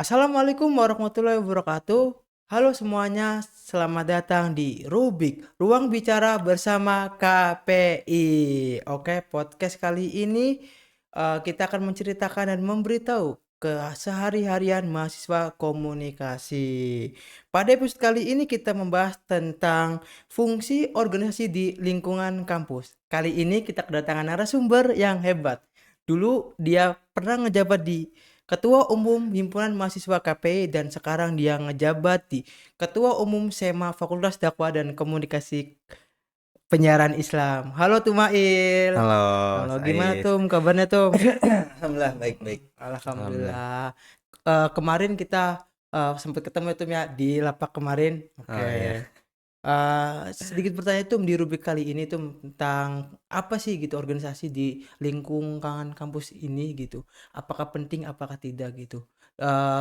Assalamualaikum warahmatullahi wabarakatuh. Halo semuanya, selamat datang di Rubik, Ruang Bicara bersama KPI. Oke, podcast kali ini kita akan menceritakan dan memberitahu kesehari-harian mahasiswa komunikasi. Pada episode kali ini kita membahas tentang fungsi organisasi di lingkungan kampus. Kali ini kita kedatangan narasumber yang hebat. Dulu dia pernah ngejabat di Ketua Umum Himpunan Mahasiswa KPI dan sekarang dia ngejabat di Ketua Umum SEMA Fakultas Dakwah dan Komunikasi Penyiaran Islam. Halo Tumail. Halo, Halo, gimana Saiz. Tum? Kabarnya Tum? Alhamdulillah baik-baik. Alhamdulillah. Alhamdulillah. Kemarin kita sempat ketemu Tum ya di lapak kemarin. Oh iya. Oke. Sedikit bertanya Tum di rubrik kali ini Tum tentang apa sih gitu organisasi di lingkungan kampus ini gitu. Apakah penting apakah tidak gitu.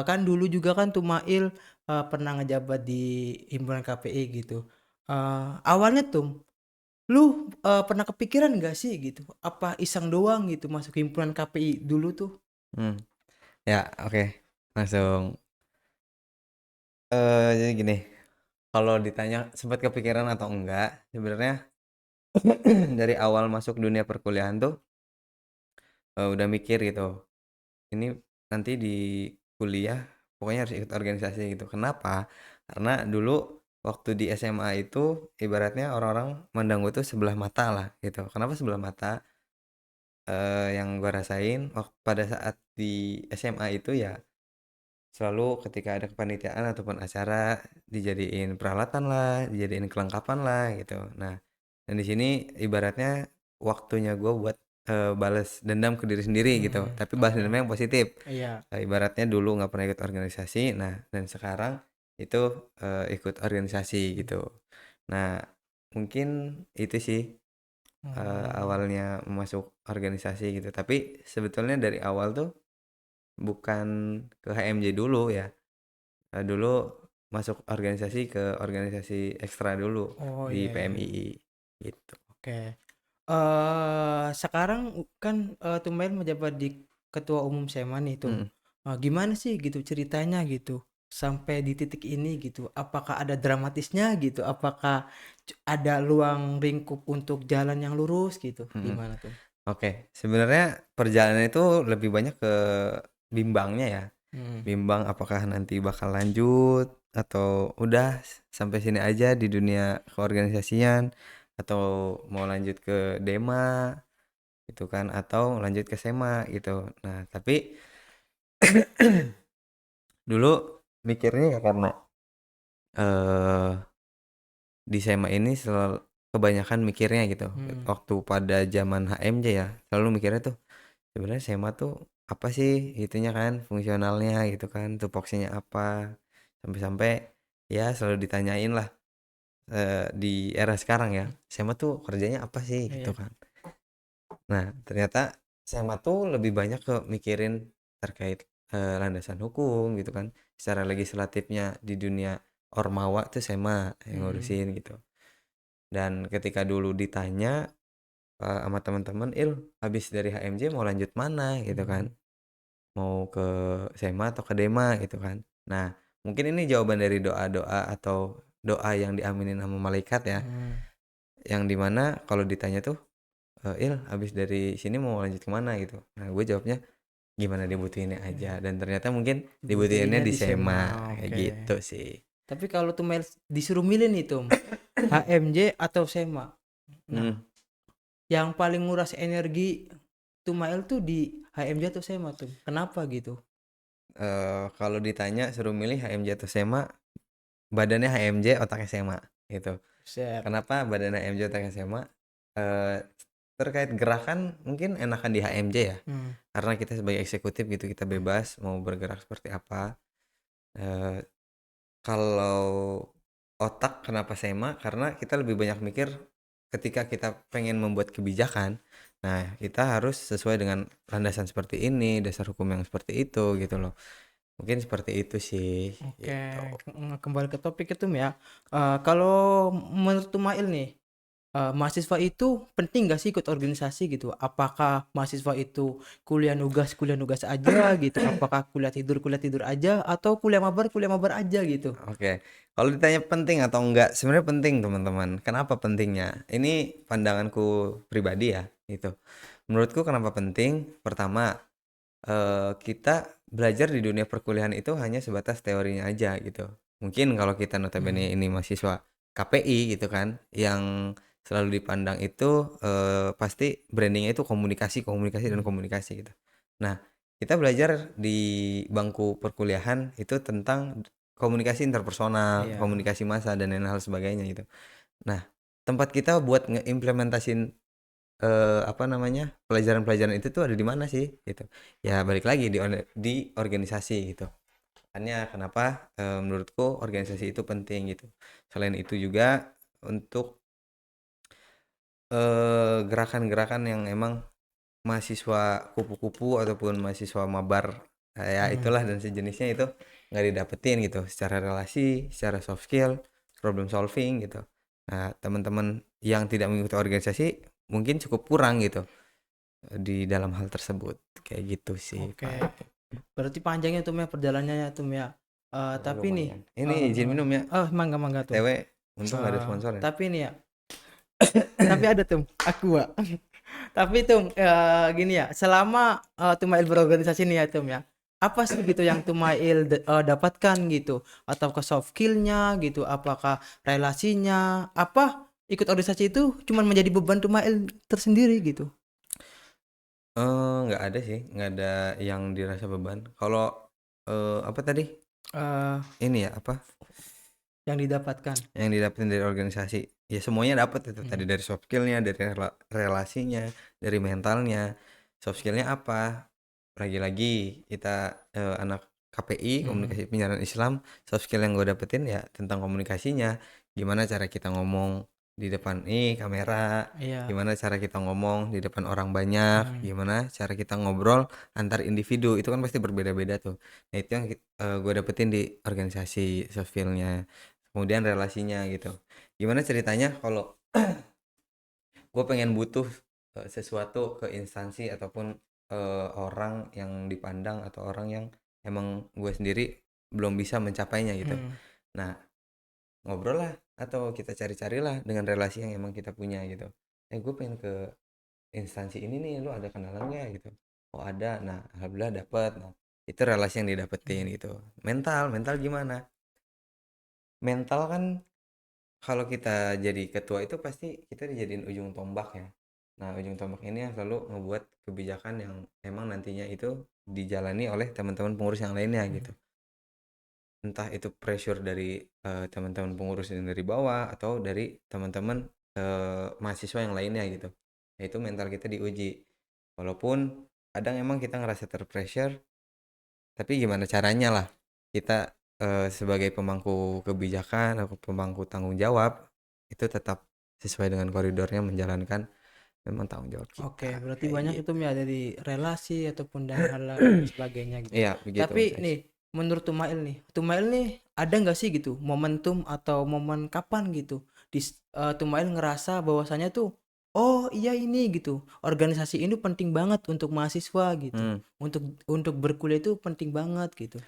Kan dulu juga kan Tumail pernah ngejabat di himpunan KPI gitu. Awalnya Tum, lu pernah kepikiran gak sih gitu? Apa iseng doang gitu masuk himpunan KPI dulu tuh? Hmm. Ya, oke. Langsung jadi gini, kalau ditanya sempat kepikiran atau enggak, sebenarnya dari awal masuk dunia perkuliahan tuh udah mikir gitu. Ini nanti di kuliah pokoknya harus ikut organisasi gitu. Kenapa? Karena dulu waktu di SMA itu ibaratnya orang-orang mandang gue tuh sebelah mata lah gitu. Kenapa sebelah mata? Yang gue rasain pada saat di SMA itu ya selalu ketika ada kepanitiaan ataupun acara dijadiin peralatan lah, dijadiin kelengkapan lah gitu. Nah, dan di sini ibaratnya waktunya gue buat bales dendam ke diri sendiri gitu, tapi balas Oke. dendamnya yang positif. Iya. Ibaratnya dulu nggak pernah ikut organisasi, nah dan sekarang itu ikut organisasi gitu. Nah, mungkin itu sih Hmm. awalnya masuk organisasi gitu. Tapi sebetulnya dari awal tuh bukan ke HMJ dulu ya. Dulu masuk organisasi ke organisasi ekstra dulu Oh di iya iya. PMII gitu. Oke. Sekarang kan, Tumail menjabat di Ketua Umum SEMA nih, Tum. Mhm. Gimana sih gitu ceritanya gitu, sampai di titik ini gitu? Apakah ada dramatisnya gitu? Apakah ada luang lingkup untuk jalan yang lurus gitu? Mhm. Gimana tuh? Oke, sebenarnya perjalanan itu lebih banyak ke bimbangnya ya. Mhm. Bimbang apakah nanti bakal lanjut atau udah sampai sini aja di dunia keorganisasian atau mau lanjut ke Dema gitu kan atau lanjut ke SEMA gitu. Nah, tapi dulu mikirnya ya karena eh di SEMA ini kebanyakan mikirnya gitu. Mhm. Waktu pada zaman HMJ ya, selalu mikirnya tuh sebenarnya SEMA tuh apa sih itunya kan fungsionalnya gitu kan, tupoksinya apa. Sampai-sampai ya selalu ditanyain lah di era sekarang ya, SEMA tuh kerjanya apa sih gitu Iya. kan. Nah, ternyata SEMA tuh lebih banyak ke mikirin terkait landasan hukum gitu kan. Secara legislatifnya di dunia Ormawa tuh SEMA yang Mhm. ngurusin gitu. Dan ketika dulu ditanya sama teman-teman, "Il, habis dari HMJ mau lanjut mana?" gitu kan. Mhm. Mau ke SEMA atau ke Dema gitu kan. Nah, mungkin ini jawaban dari doa-doa atau doa yang diaminin sama malaikat ya, Mhm. yang dimana kalau ditanya tuh, "Il, habis dari sini mau lanjut ke mana?" gitu. Nah, gue jawabnya gimana dibutuhinnya Iya. aja dan ternyata mungkin dibutuhinnya Dibutuhinnya di di SEMA, SEMA, kayak oke. gitu sih. Tapi kalau Tumail disuruh milih nih, Tum, HMJ atau SEMA? Nah, Mhm, yang paling nguras energi Tumail tuh di HMJ atau SEMA tuh? Kenapa gitu? kalau ditanya suruh milih HMJ atau SEMA, badannya HMJ, otaknya SEMA, gitu. Set. Kenapa badan HMJ otaknya SEMA? Eee, Terkait gerakan mungkin enakan di HMJ ya, Hmm. karena kita sebagai eksekutif gitu, kita bebas mau bergerak seperti apa. Eee, Kalau otak kenapa SEMA? Karena kita lebih banyak mikir ketika kita pengen membuat kebijakan, nah kita harus sesuai dengan landasan seperti ini, dasar hukum yang seperti itu, gitu loh. Mungkin seperti itu sih, Oke, gitu. kembali ke topik itu ya. Kalau menurut Tumail nih, mahasiswa itu penting nggak sih ikut organisasi gitu? Apakah mahasiswa itu kuliah nugas aja gitu? Apakah kuliah tidur aja? Atau kuliah mabar aja gitu? Oke, kalau ditanya penting atau enggak, sebenarnya penting teman-teman. Kenapa pentingnya? Ini pandanganku pribadi ya, gitu. Menurutku kenapa penting? Pertama, kita belajar di dunia perkuliahan itu hanya sebatas teorinya aja gitu. Mungkin kalau kita Mhm, notabene ini mahasiswa KPI gitu kan, yang selalu dipandang itu, pasti brandingnya itu komunikasi komunikasi dan mhm, komunikasi gitu. Nah, kita belajar di bangku perkuliahan itu tentang komunikasi interpersonal, iya, komunikasi massa, dan lain hal sebagainya gitu. Nah, tempat kita buat ngeimplementasin apa namanya, pelajaran-pelajaran itu tuh ada di mana sih, gitu. Ya balik lagi di organisasi gitu. Makanya kenapa, menurutku organisasi itu penting gitu. Selain itu juga untuk, gerakan-gerakan yang emang mahasiswa kupu-kupu ataupun mahasiswa mabar, ya mhm, itulah dan sejenisnya itu nggak didapetin gitu, secara relasi, secara soft skill, problem solving gitu. Nah, teman-teman yang tidak mengikuti organisasi mungkin cukup kurang gitu. Di dalam hal tersebut, kayak gitu sih oke. paling. Berarti panjangnya tuh ya perjalanannya tuh ya. Oh, Tapi nih, lumayan. Ini izin eee minum ya, oh, mangga mangga tuh. BTW untung nggak ada sponsor ya. Tapi nih ya, tapi ada tuh Aqua. Tapi tuh, gini ya, selama, Tumail berorganisasi nih ya, ya, apa sih gitu yang Tumail dapatkan gitu? Atau ke soft skill-nya gitu? Apakah relasinya? Apa ikut organisasi itu cuman menjadi beban Tumail tersendiri gitu? Nggak ada sih, nggak ada yang dirasa beban. Kalau, apa tadi, Eee, ini ya, apa, yang didapatkan? yang didapetin dari organisasi, ya semuanya dapet itu tadi Mhm, dari soft skill-nya, dari relasinya, dari mentalnya. Soft skill-nya apa, lagi-lagi kita, anak KPI, mhm, Komunikasi Penyiaran Islam, soft skill yang gue dapetin ya tentang komunikasinya. Gimana cara kita ngomong di depan kamera, iya, gimana cara kita ngomong di depan orang banyak, mhm, gimana cara kita ngobrol antar individu, itu kan pasti berbeda-beda tuh. Nah itu yang gue dapetin di organisasi soft skill-nya. Kemudian relasinya gitu. Gimana ceritanya kalau gue pengen butuh, sesuatu ke instansi ataupun, orang yang dipandang atau orang yang emang gue sendiri belum bisa mencapainya gitu. mhm, Nah, ngobrol lah atau kita cari-carilah dengan relasi yang emang kita punya gitu. Gue pengen ke instansi ini nih, lu ada kenalan nggak gitu? Oh ada. Nah, alhamdulillah dapet. Nah, itu relasi yang didapetin mhm, gitu. Mental, mental gimana? Mental kan kalau kita jadi ketua itu pasti kita dijadiin ujung tombak ya. Nah, ujung tombak ini yang selalu ngebuat kebijakan yang emang nantinya itu dijalani oleh teman-teman pengurus yang lainnya mhm, gitu. Entah itu pressure dari teman-teman pengurus yang dari bawah atau dari teman-teman mahasiswa yang lainnya gitu. Nah, itu mental kita diuji. Walaupun kadang emang kita ngerasa terpressure, tapi gimana caranya lah kita, sebagai pemangku kebijakan atau pemangku tanggung jawab, itu tetap sesuai dengan koridornya menjalankan memang tanggung jawab oke, kita, berarti kayak banyak itu gitu. ya dari relasi ataupun dan hal sebagainya gitu. Iya, begitu Tapi Mas Ais. nih, menurut Tumail nih ada nggak sih gitu momentum atau momen kapan gitu Tumail ngerasa bahwasanya tuh, "Oh iya ini," gitu, "organisasi ini penting banget untuk mahasiswa," gitu, Hmm, "untuk berkuliah itu penting banget," gitu?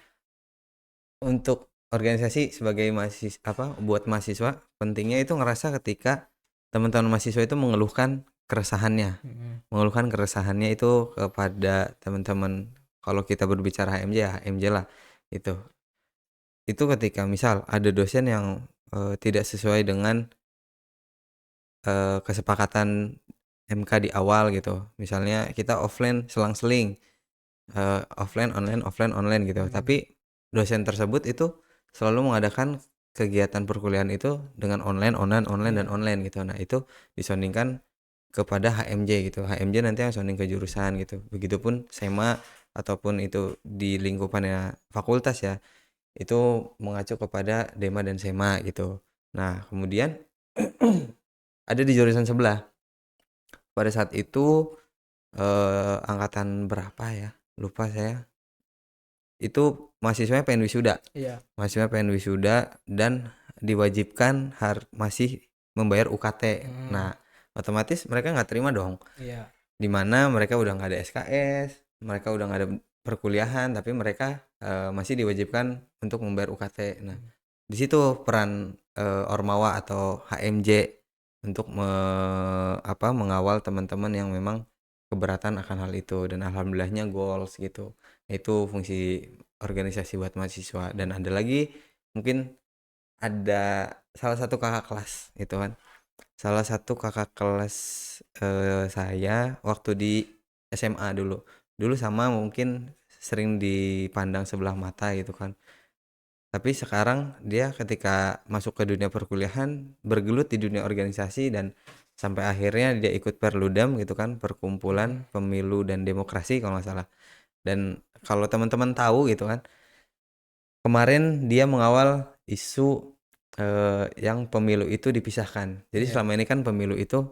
untuk organisasi sebagai buat mahasiswa, pentingnya itu ngerasa ketika teman-teman mahasiswa itu Mhm, mengeluhkan keresahannya itu kepada teman-teman, kalau kita berbicara HMJ ya HMJ lah, itu. Itu ketika misal ada dosen yang, tidak sesuai dengan, kesepakatan MK di awal gitu. Misalnya kita offline selang-seling, offline online gitu. mhm, Tapi dosen tersebut itu selalu mengadakan kegiatan perkuliahan itu dengan online online online dan iya, online gitu. Nah itu disondingkan kepada HMJ gitu. HMJ nanti yang sounding ke jurusan gitu. Begitupun SEMA ataupun itu di lingkupannya fakultas ya. Itu mengacu kepada Dema dan Sema gitu. Nah, kemudian ada di jurusan sebelah. Pada saat itu, angkatan berapa ya, lupa saya. Itu mahasiswanya pengen wisuda. iya, Mahasiswanya pengen wisuda dan diwajibkan masih membayar UKT. Mhm. Nah, otomatis mereka nggak terima dong. Iya. Di mana mereka udah nggak ada SKS, mereka udah nggak ada perkuliahan, tapi mereka masih diwajibkan untuk membayar UKT. Nah, Mhm. di situ peran Ormawa atau HMJ untuk mengawal teman-teman yang memang keberatan akan hal itu, dan alhamdulillahnya goals gitu. Itu fungsi organisasi buat mahasiswa. Dan ada lagi mungkin ada salah satu kakak kelas gitu kan. Salah satu kakak kelas saya waktu di SMA dulu. Dulu sama mungkin sering dipandang sebelah mata gitu kan. Tapi sekarang dia ketika masuk ke dunia perkuliahan bergelut di dunia organisasi, dan sampai akhirnya dia ikut Perludem gitu kan, Perkumpulan Mhm. Pemilu dan Demokrasi kalau nggak salah. Dan kalau teman-teman tahu gitu kan, kemarin dia mengawal isu yang pemilu itu dipisahkan. Jadi Iya. selama ini kan pemilu itu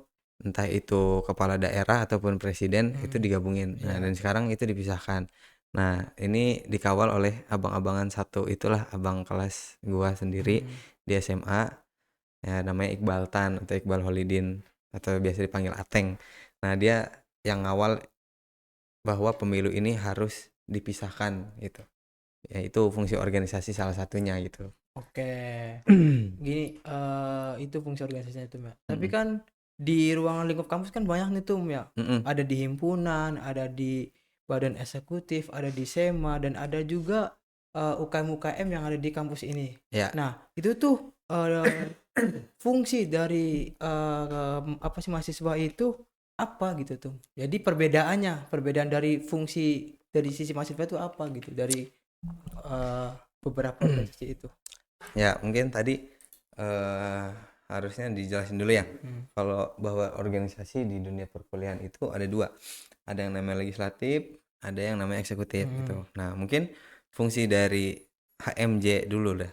entah itu kepala daerah ataupun presiden itu Mhm. digabungin. Nah, Iya. dan sekarang itu dipisahkan. Nah, ini dikawal oleh abang-abangan satu, itulah abang kelas gua sendiri Mhm. di SMA, ya namanya Iqbal Tan atau Iqbal Holidin atau biasa dipanggil Ateng. Nah, dia yang ngawal bahwa pemilu ini harus dipisahkan gitu. Ya itu fungsi organisasi salah satunya gitu. Oke. Gini, itu fungsi organisasinya itu, Mbak. Tapi Mhm, kan di ruangan lingkup kampus kan banyak nih tuh, ya. mhm, Ada di himpunan, ada di badan eksekutif, ada di SEMA, dan ada juga UKM-UKM yang ada di kampus ini. ya, Nah, itu tuh fungsi dari apa sih, mahasiswa itu apa gitu tuh? Jadi perbedaan dari fungsi dari sisi mahasiswa itu apa gitu dari eh, beberapa organisasi itu? ya mungkin tadi eh, harusnya dijelasin dulu ya. Hmm. Kalau bahwa organisasi di dunia perkuliahan itu ada dua, ada yang namanya legislatif, ada yang namanya eksekutif Hmm. gitu. Nah mungkin fungsi dari HMJ dulu dah.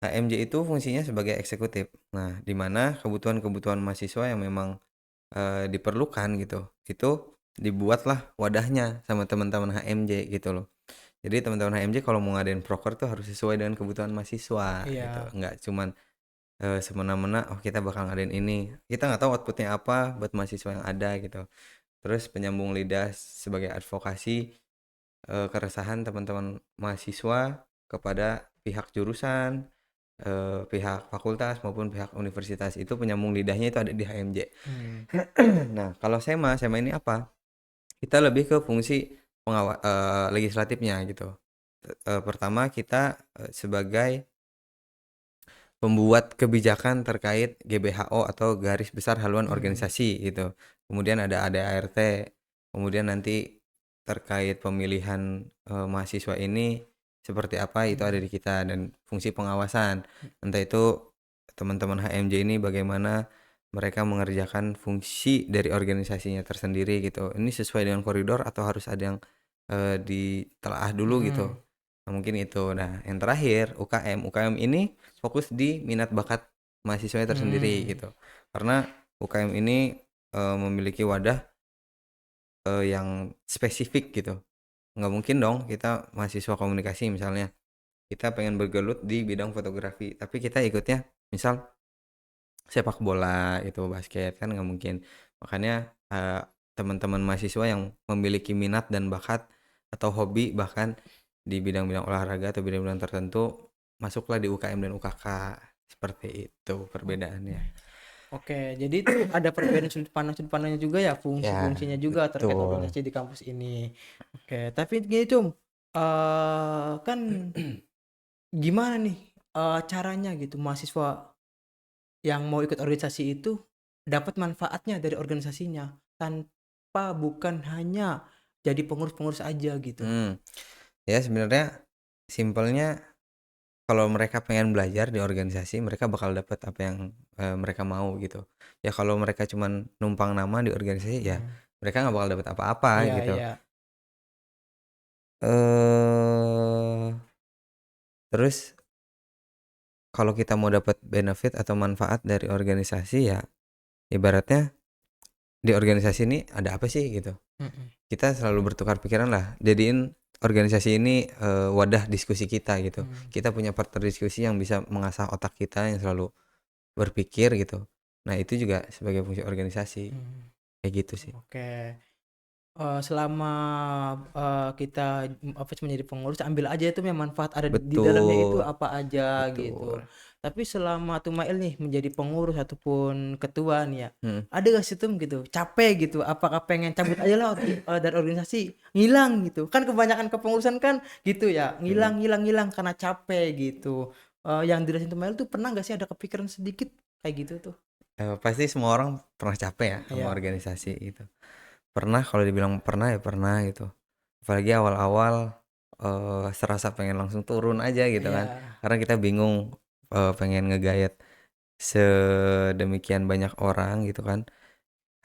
HMJ itu fungsinya sebagai eksekutif. Nah, di mana kebutuhan-kebutuhan mahasiswa yang memang diperlukan gitu, itu dibuatlah wadahnya sama teman-teman HMJ gitu loh. Jadi teman-teman HMJ kalau mau ngadain proker tuh harus sesuai dengan kebutuhan mahasiswa gitu. Iya. Nggak cuman semena-mena oh kita bakal ngadain ini. Kita nggak tahu outputnya apa buat mahasiswa yang ada gitu. Terus penyambung lidah sebagai advokasi keresahan teman-teman mahasiswa kepada pihak jurusan, pihak fakultas maupun pihak universitas. Itu penyambung lidahnya itu ada di HMJ. Hmm. Nah, kalau SEMA ini apa? Kita lebih ke fungsi legislatifnya gitu. Pertama kita sebagai pembuat kebijakan terkait GBHO atau Garis Besar Haluan Hmm. Organisasi gitu. Kemudian ada ADART, kemudian nanti terkait pemilihan mahasiswa ini seperti apa itu ada Hmm. di kita, dan fungsi pengawasan. Entah itu teman-teman HMJ ini bagaimana mereka mengerjakan fungsi dari organisasinya tersendiri gitu. Ini sesuai dengan koridor atau harus ada yang ditelaah dulu gitu. Hmm. Nah, mungkin itu. Nah, yang terakhir UKM. UKM ini fokus di minat bakat mahasiswanya tersendiri Hmm. gitu. Karena UKM ini memiliki wadah yang spesifik gitu. Nggak mungkin dong kita mahasiswa komunikasi misalnya, kita pengen bergelut di bidang fotografi, tapi kita ikutnya misal sepak bola itu basket, kan nggak mungkin. Makanya teman-teman mahasiswa yang memiliki minat dan bakat atau hobi bahkan di bidang-bidang olahraga atau bidang-bidang tertentu masuklah di UKM dan UKK, seperti itu perbedaannya. Oke, jadi itu ada perbedaan sudut pandangnya juga ya, Ya, fungsi-fungsinya juga terkait betul. organisasi di kampus ini. Oke, tapi gini Cung, kan gimana nih caranya gitu mahasiswa yang mau ikut organisasi itu dapat manfaatnya dari organisasinya tanpa bukan hanya jadi pengurus-pengurus aja gitu. Hmm, ya sebenarnya simpelnya kalau mereka pengen belajar di organisasi, mereka bakal dapat apa yang mereka mau gitu. Ya kalau mereka cuman numpang nama di organisasi, ya Mhm. mereka nggak bakal dapat apa-apa Iya, gitu. iya. eh Terus kalau kita mau dapat benefit atau manfaat dari organisasi, ya ibaratnya di organisasi ini ada apa sih gitu. Mhm. Kita selalu bertukar pikiran lah. Jadiin organisasi ini wadah diskusi kita gitu. Mhm. Kita punya partner diskusi yang bisa mengasah otak kita yang selalu berpikir gitu. Nah, itu juga sebagai fungsi organisasi, Hmm, kayak gitu sih. oke. Selama kita menjadi pengurus, ambil aja itu yang manfaat ada di dalamnya itu Betul, apa aja gitu. betul. Tapi selama Tumail nih menjadi pengurus ataupun ketua nih ya, Mhm, ada gak sih Tum gitu capek gitu? Apakah pengen cabut aja lah dari organisasi, ngilang gitu? Kan kebanyakan kepengurusan kan gitu ya, mhm. ngilang karena capek gitu. Yang dirasain Tumail tuh pernah gak sih ada kepikiran sedikit kayak gitu tuh? Pasti semua orang pernah capek ya sama Iya, organisasi gitu. Pernah, kalau dibilang pernah ya pernah gitu. Apalagi awal-awal, serasa pengen langsung turun aja gitu kan. iya. Karena kita bingung, pengen ngegayat sedemikian banyak orang gitu kan.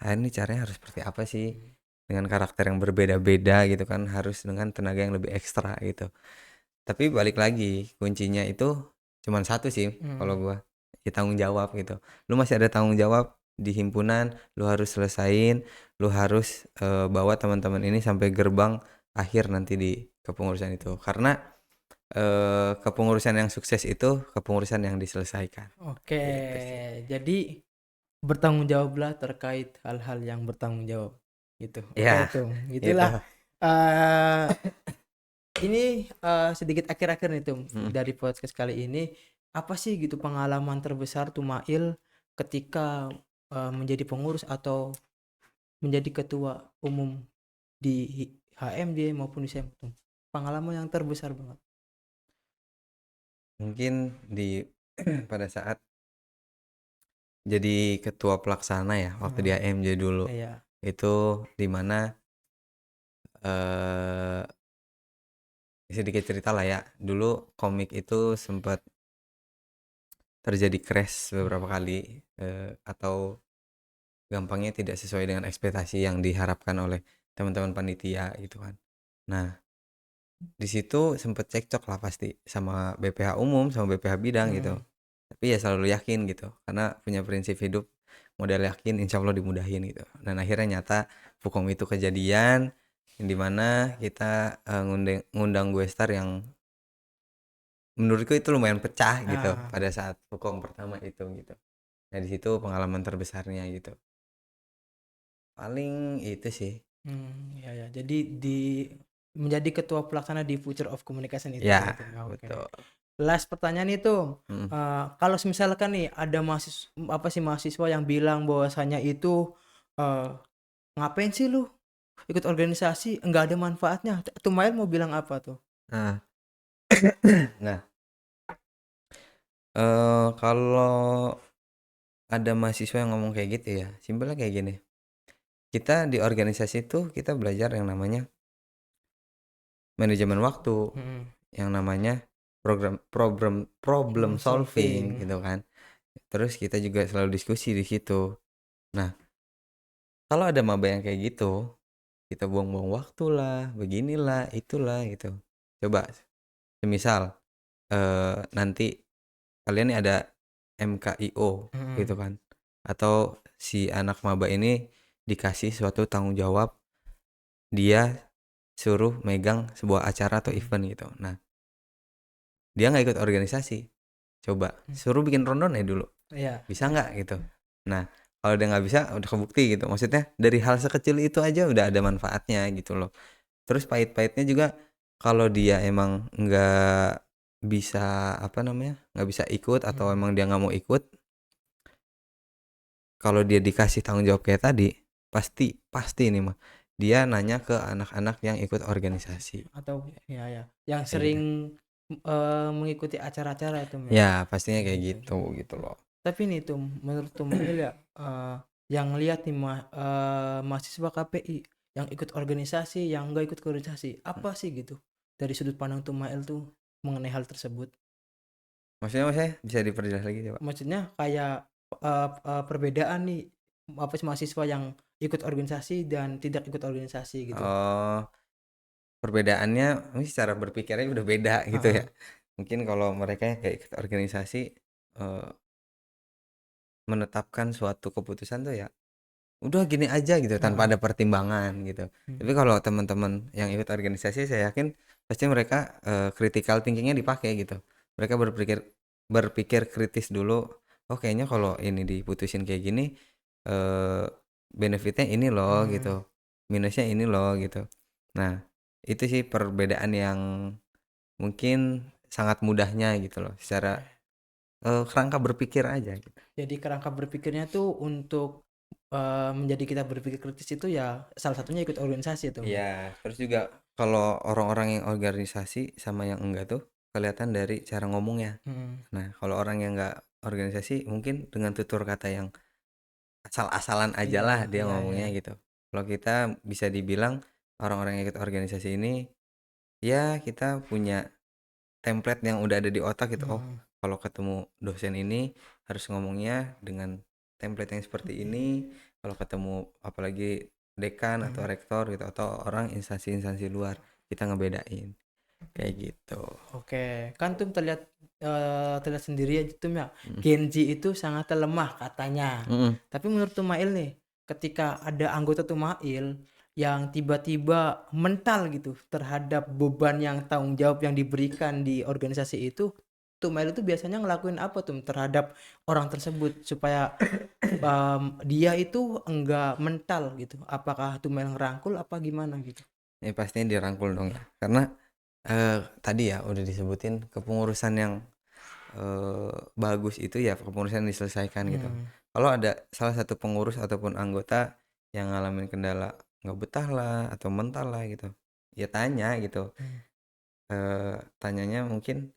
Ah, ini caranya harus seperti apa sih? Dengan karakter yang berbeda-beda gitu kan, harus dengan tenaga yang lebih ekstra gitu. Tapi balik lagi, kuncinya itu cuman satu sih kalau Hmm. gua, ya tanggung jawab gitu. Lu masih ada tanggung jawab di himpunan, lu harus selesain, lu harus, bawa teman-teman ini sampai gerbang akhir nanti di kepengurusan itu. Karena, kepengurusan yang sukses itu kepengurusan yang diselesaikan, Oke, gitu sih. jadi bertanggung jawablah terkait hal-hal yang bertanggung jawab gitu. Oke Ya, tuh, itu. gitulah. eh ini sedikit akhir-akhir nih tuh Mhm. dari podcast kali ini. Apa sih gitu pengalaman terbesar Tumail ketika menjadi pengurus atau menjadi ketua umum di HMJ maupun di Semtum? Pengalaman yang terbesar banget. Mungkin di pada saat jadi ketua pelaksana ya, waktu di Hmm, AMJ dulu. iya. Itu di mana, eee, sedikit cerita lah ya, dulu komik itu sempat terjadi crash beberapa kali, atau gampangnya tidak sesuai dengan ekspektasi yang diharapkan oleh teman-teman panitia gitu kan. Nah, di situ sempet cekcok lah pasti sama BPH umum, sama BPH bidang gitu. Hmm. Tapi ya selalu yakin gitu, karena punya prinsip hidup modal yakin insya Allah dimudahin gitu. Dan akhirnya nyata Fukom itu kejadian, yang di mana kita, ngundang gue star yang menurutku itu lumayan pecah gitu Ah. pada saat Fukom pertama itu gitu. Nah, di situ pengalaman terbesarnya gitu. Paling itu sih. Ya ya. Jadi menjadi ketua pelaksana di Future of Communication itu ya Ya, itu. Oke. betul. Last pertanyaan itu, Mhm. kalau misalkan nih ada mahasiswa yang bilang bahwasanya itu, eee, "Ngapain sih lu ikut organisasi, enggak ada manfaatnya." Tumail mau bilang apa tuh? Nah nah, kalau ada mahasiswa yang ngomong kayak gitu ya, simpelnya kayak gini, kita di organisasi itu kita belajar yang namanya manajemen waktu, Mhm. yang namanya problem problem Problem solving solving. gitu kan. Terus kita juga selalu diskusi di situ. Nah, kalau ada maba yang kayak gitu, kita buang-buang waktu lah, beginilah, itulah gitu. Coba semisal, nanti kalian nih ada MKIO gitu Mhm. kan, atau si anak maba ini dikasih suatu tanggung jawab, dia suruh megang sebuah acara atau Mhm. event gitu. Nah, dia nggak ikut organisasi, coba Mmm. suruh bikin rundown ya dulu, Iya. bisa nggak gitu. Nah, kalau dia nggak bisa udah kebukti gitu, maksudnya dari hal sekecil itu aja udah ada manfaatnya gitu loh. Terus pahit-pahitnya juga kalau dia emang nggak bisa, apa namanya, nggak bisa ikut atau Mhm. emang dia nggak mau ikut, kalau dia dikasih tanggung jawab kayak tadi, pasti pasti ini mah, dia nanya ke anak-anak yang ikut organisasi, Atau ya ya, yang kayak gitu. sering, mengikuti acara-acara itu ya? Ya, pastinya kayak Iya gitu, iya. gitu loh. Tapi nih tuh menurut Tumail ya, yang lihat nih mahasiswa KPI yang ikut organisasi, yang enggak ikut organisasi, Mhm. apa sih gitu dari sudut pandang Tumail tuh mengenai hal tersebut? Maksudnya bisa diperjelas lagi coba? Maksudnya kayak, perbedaan nih, mahasiswa yang ikut organisasi dan tidak ikut organisasi gitu. Oh, perbedaannya ini secara berpikirnya udah beda gitu ya. Heeh. Mungkin kalau mereka yang kayak ikut organisasi, menetapkan suatu keputusan tuh ya, udah gini aja gitu tanpa Heeh. ada pertimbangan gitu. Mmm. Tapi kalau teman-teman yang ikut organisasi saya yakin pasti mereka, critical thinking-nya dipakai gitu. Mereka berpikir berpikir kritis dulu, oh kayaknya kalau ini diputusin kayak gini, eee, benefit-nya ini loh Hmm. gitu, minusnya ini loh gitu. Nah, itu sih perbedaan yang mungkin sangat mudahnya gitu loh, secara, Oke. kerangka berpikir aja gitu. Jadi kerangka berpikirnya tuh untuk menjadi kita berpikir kritis itu ya salah satunya ikut organisasi tuh ya. Iya, terus juga kalau orang-orang yang organisasi sama yang enggak tuh kelihatan dari cara ngomongnya. Hmm. Nah, kalau orang yang enggak organisasi mungkin dengan tutur kata yang asal-asalan Iya, ajalah dia iya, iya. ngomongnya gitu. Kalau kita bisa dibilang orang-orang yang ikut organisasi ini, ya kita punya template yang udah ada di otak gitu. Oh, Hmm. kalau ketemu dosen ini harus ngomongnya dengan template yang seperti ini. Kalau ketemu apalagi dekan atau Hmm. rektor gitu atau orang instansi-instansi luar, kita ngebedain kayak gitu. Oke, kan tuh terlihat sendiri aja tuh ya, Mhm. Gen Z itu sangat lemah katanya. Mhm. Tapi menurut Tumail nih, ketika ada anggota Tumail yang tiba-tiba mental gitu terhadap beban yang tanggung jawab yang diberikan di organisasi itu, Tumail itu biasanya ngelakuin apa tuh terhadap orang tersebut supaya dia itu enggak mental gitu? Apakah Tumail ngerangkul apa gimana gitu? Ya pastinya dirangkul dong ya. Karena tadi ya udah disebutin kepengurusan yang bagus itu ya kepengurusan yang diselesaikan gitu. Hmm. Kalau ada salah satu pengurus ataupun anggota yang ngalamin kendala nggak betah lah atau mental lah gitu, ya tanya gitu. Hmm. Tanyanya mungkin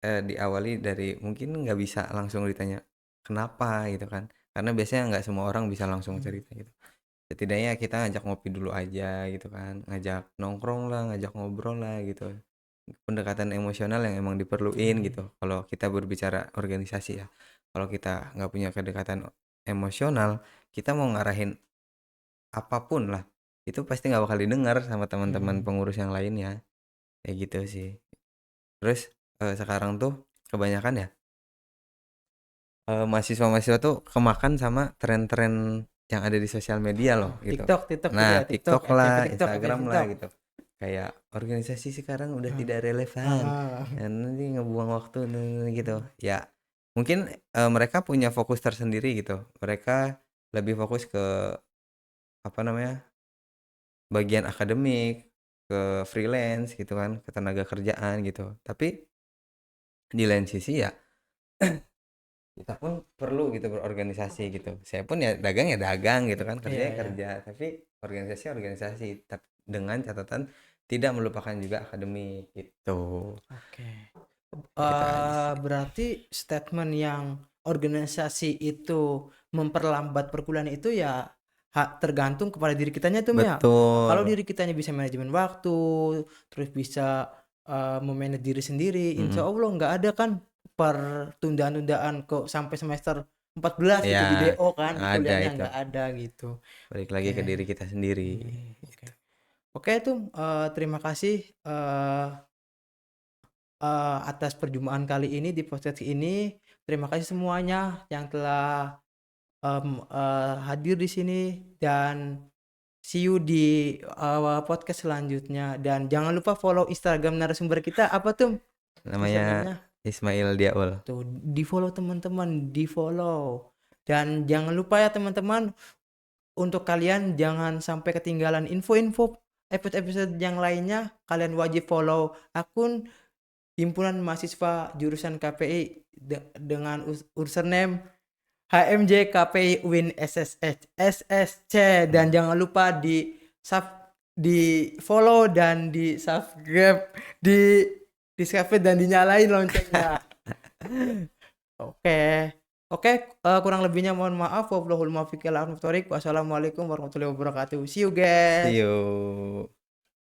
diawali dari mungkin nggak bisa langsung ditanya kenapa gitu kan, karena biasanya nggak semua orang bisa langsung Hmm. cerita gitu. Setidaknya kita ngajak ngopi dulu aja gitu kan, ngajak nongkrong lah, ngajak ngobrol lah gitu. Pendekatan emosional yang emang diperluin Hmm. gitu, kalau kita berbicara organisasi ya. Kalau kita nggak punya kedekatan emosional, kita mau ngarahin apapun lah, itu pasti nggak bakal didengar sama teman-teman Hmm. pengurus yang lainnya, kayak gitu sih. Terus, sekarang tuh kebanyakan ya, mahasiswa-mahasiswa tuh kemakan sama tren-tren yang ada di sosial media loh gitu. TikTok juga Nah, ya, TikTok, TikTok FYP lah, TikTok, FYP Instagram lah TikTok. gitu. Kayak organisasi sekarang udah Heeh, tidak relevan, heeh. nanti ngebuang waktu gitu. Ya mungkin, mereka punya fokus tersendiri gitu. Mereka lebih fokus ke, apa namanya, bagian akademik, ke freelance gitu kan, ke tenaga kerjaan gitu. Tapi di lain sisi ya kita pun perlu gitu berorganisasi gitu. Saya pun ya dagang gitu kan, kerja Iya, ya iya. kerja, tapi organisasi organisasi, dengan catatan tidak melupakan juga akademik gitu. Oke. Gitu aja sih. Berarti statement yang organisasi itu memperlambat perkuliahan itu ya tergantung kepada diri kitanya tuh ya. Kalau Betul. diri kitanya bisa manajemen waktu, terus bisa memanage diri sendiri, insya Mhm. Allah nggak ada kan pertundaan-tundaan kok sampai semester 14 gitu di Iya, DO kan, di ada kuliahnya itu. nggak ada gitu. Balik lagi ke Oke. diri kita sendiri Oke. gitu. Oke tuh, terima kasih, atas perjumpaan kali ini di podcast ini. Terima kasih semuanya yang telah, hadir di sini dan see you di, podcast selanjutnya dan jangan lupa follow Instagram narasumber kita, apa tuh Namanya username-nya? Ismail Diaul. Tuh, di-follow teman-teman, di-follow. Dan jangan lupa ya teman-teman, untuk kalian jangan sampai ketinggalan info-info episode-episode yang lainnya, kalian wajib follow akun Himpunan Mahasiswa Jurusan KPI dengan username HMJ KPI UIN SSC dan jangan lupa di follow dan di subscribe di subscribe dan dinyalain loncengnya. Oke. Oke, kurang lebihnya mohon maaf. Wassalamualaikum warahmatullahi wabarakatuh. See you See guys. you.